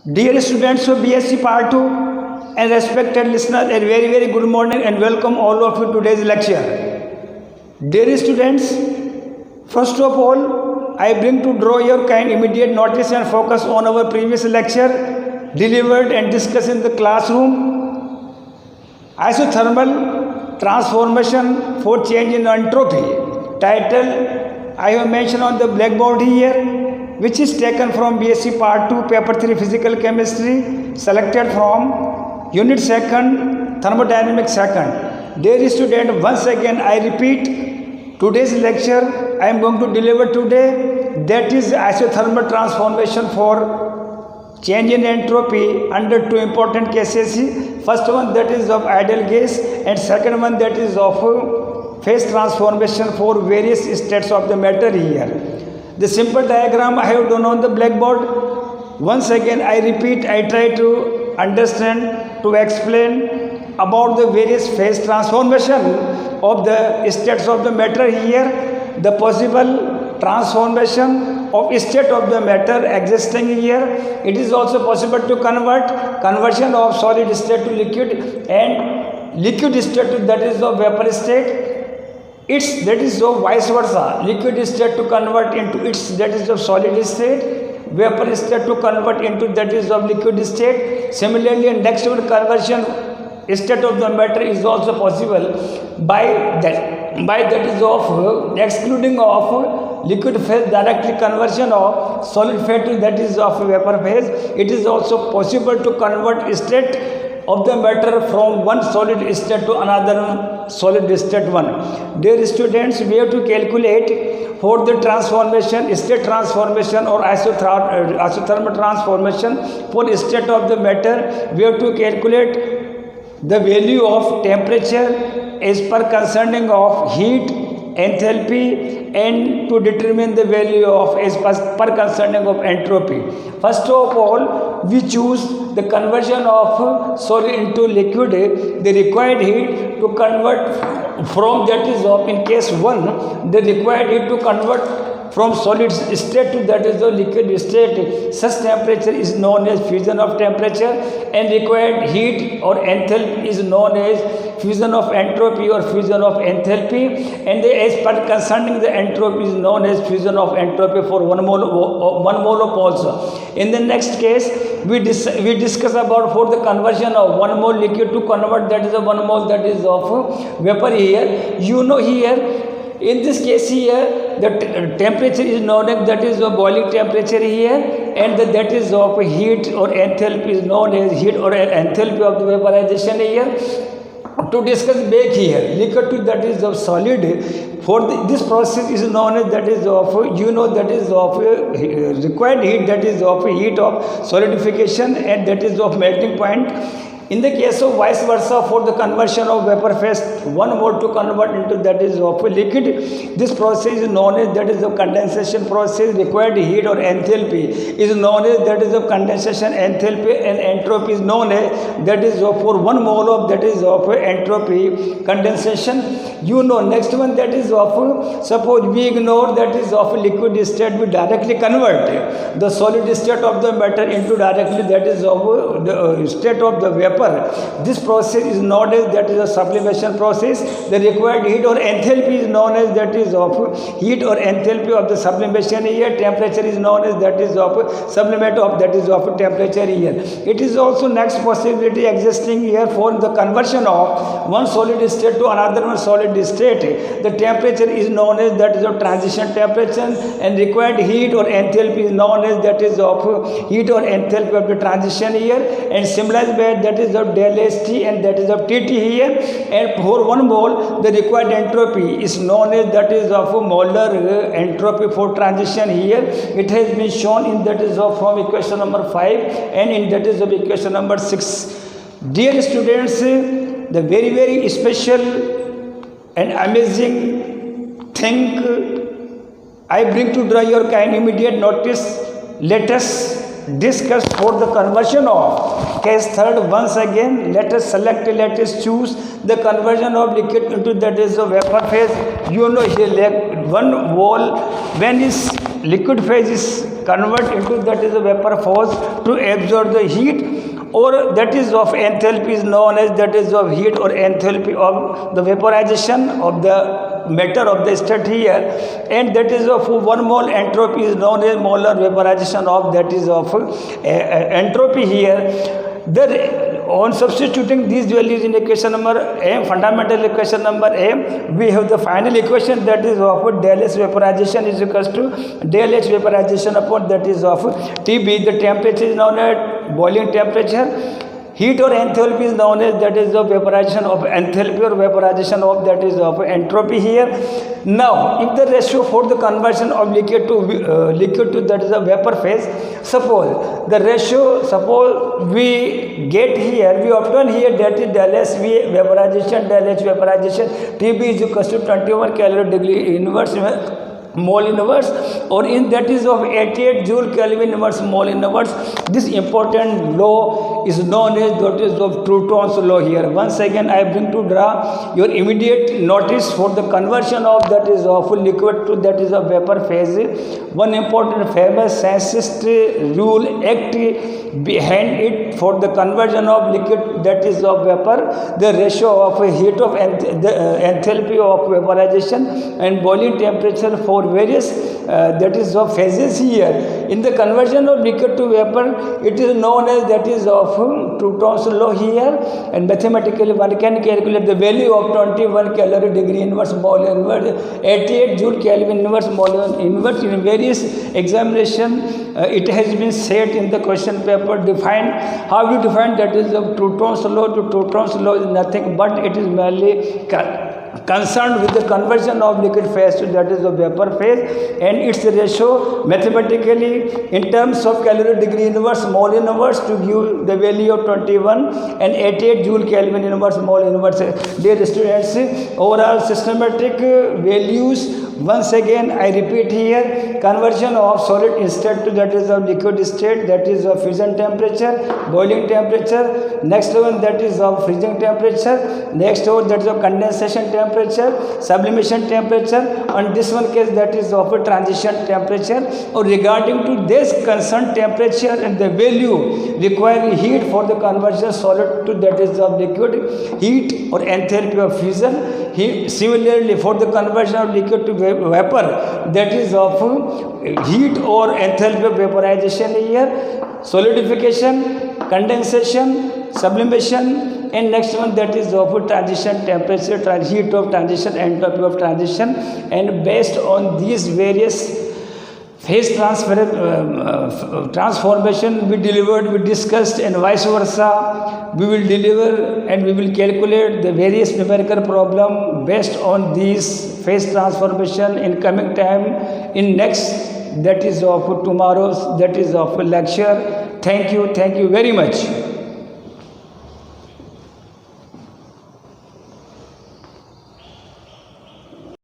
Dear students of BSc Part 2 and respected listeners, a very good morning and welcome all of you to today's lecture. Dear students, first of all, I bring to draw your kind immediate notice and focus on our previous lecture delivered and discussed in the classroom. Isothermal transformation for change in entropy. Title I have mentioned on the blackboard here, which is taken from BSc Part 2, Paper 3, Physical Chemistry, selected from Unit 2nd, Thermodynamics 2nd. Dear student, once again I repeat, today's lecture I am going to deliver today, that is isothermal transformation for change in entropy under two important cases. First one, that is of ideal gas, and second one, that is of phase transformation for various states of the matter here. The simple diagram I have done on the blackboard. Once again I repeat, I try to understand, to explain about the various phase transformation of the states of the matter here, the possible transformation of state of the matter existing here. It is also possible to conversion of solid state to liquid and liquid state to, that is, of vapor state. Its, that is so vice versa, liquid state to convert into its, that is of solid state, vapor state to convert into, that is of liquid state. Similarly, next one, conversion state of the matter is also possible by that is of excluding of liquid phase, directly conversion of solid phase to, that is of vapor phase. It is also possible to convert state of the matter from one solid state to another solid state one. Dear students, we have to calculate for the transformation, state transformation or isothermal transformation for state of the matter. We have to calculate the value of temperature as per concerning of heat, enthalpy, and to determine the value of as per concerning of entropy. First of all, we choose the conversion of solid into liquid, the required heat to convert from, that is of, in case 1, the required heat to convert from solid state to, that is the liquid state. Such temperature is known as fusion of temperature, and required heat or enthalpy is known as fusion of entropy or fusion of enthalpy, and as per concerning the entropy is known as fusion of entropy for 1 mole of moles. In the next case, we discuss about for the conversion of 1 mole liquid to convert, that is a 1 mole, that is of vapor here. You know here, in this case here, the temperature is known as, that is of boiling temperature here, and that is of heat or enthalpy is known as heat or enthalpy of the vaporization here. To discuss back here, liquid to, that is of solid, for this process is known as, that is of, that is of required heat, that is of heat of solidification, and that is of melting point. In the case of vice versa, for the conversion of vapor phase 1 mole to convert into, that is of liquid, this process is known as, that is of condensation process. Required heat or enthalpy is known as, that is of condensation enthalpy, and entropy is known as, that is of for 1 mole of, that is of entropy condensation. Next one, that is of, suppose we ignore, that is of liquid state, we directly convert the solid state of the matter into directly, that is of the state of the vapor. This process is known as, that is a sublimation process. The required heat or enthalpy is known as, that is of heat or enthalpy of the sublimation here. Temperature is known as, that is of sublimate of, that is of temperature here. It is also next possibility existing here for the conversion of one solid state to another one solid state. The temperature is known as, that is of transition temperature, and required heat or enthalpy is known as, that is of heat or enthalpy of the transition here, and symbolized by, that is of del St, and that is of Tt here. And for 1 mole, the required entropy is known as, that is of molar entropy for transition here. It has been shown in, that is of from equation number 5 and in, that is of equation number 6. Dear students, the very special and amazing thing I bring to draw your kind immediate notice. Let us discuss for the conversion of case 3rd. Once again, let us choose the conversion of liquid into, that is of vapor phase. Here like 1 mole, when is liquid phase is converted into that is a vapor phase to absorb the heat, or that is of enthalpy is known as that is of heat or enthalpy of the vaporization of the matter of the state here, and that is of 1 mole entropy is known as molar vaporization of that is of entropy here. On substituting these values in equation number m, fundamental equation number m, we have the final equation that is of del S vaporization is equals to del H vaporization upon that is of Tb. The temperature is known as boiling temperature. Heat or enthalpy is known as that is the vaporization of enthalpy or vaporization of that is of entropy here. Now, if the ratio for the conversion of liquid to that is a vapor phase, suppose the ratio, suppose we get here, we obtain here that is del S V vaporization, del H vaporization, Tb is equals to 21 calorie degree inverse mole inverse, or in that is of 88 joule Kelvin inverse mole inverse. This important law is known as that is of Trouton's law here. Once again I bring to draw your immediate notice for the conversion of that is of liquid to that is a vapor phase. One important famous scientist rule act behind it for the conversion of liquid that is of vapor. The ratio of heat of the enthalpy of vaporization and boiling temperature for various that is of phases here. In the conversion of liquid to vapor, it is known as that is of Trouton's law here, and mathematically one can calculate the value of 21 calorie degree inverse mole inverse, 88 joule Kelvin inverse mole inverse. In various examination it has been said in the question paper defined. How we define that is of Trouton's law? To Trouton's law is nothing but it is merely concerned with the conversion of liquid phase to that is of vapor phase, and its ratio mathematically in terms of calorie degree inverse mole inverse to give the value of 21 and 88 joule Kelvin inverse mole inverse. Dear students, overall systematic values, once again I repeat here, conversion of solid state to that is of liquid state, that is of fusion temperature, boiling temperature, next one that is of freezing temperature, next one that is of condensation temperature, sublimation temperature, and this one case that is of a transition temperature. Or regarding to this concerned temperature and the value requiring heat for the conversion solid to that is of liquid, heat or enthalpy of fusion. Similarly, for the conversion of liquid to vapor, that is of heat or enthalpy of vaporization here, solidification, condensation, sublimation, and next one that is of transition temperature, heat of transition, entropy of transition. And based on these various phase transformation we delivered, we discussed, and vice versa we will deliver and we will calculate the various numerical problem based on these phase transformation in coming time in next that is of tomorrow's that is of lecture. Thank you very much.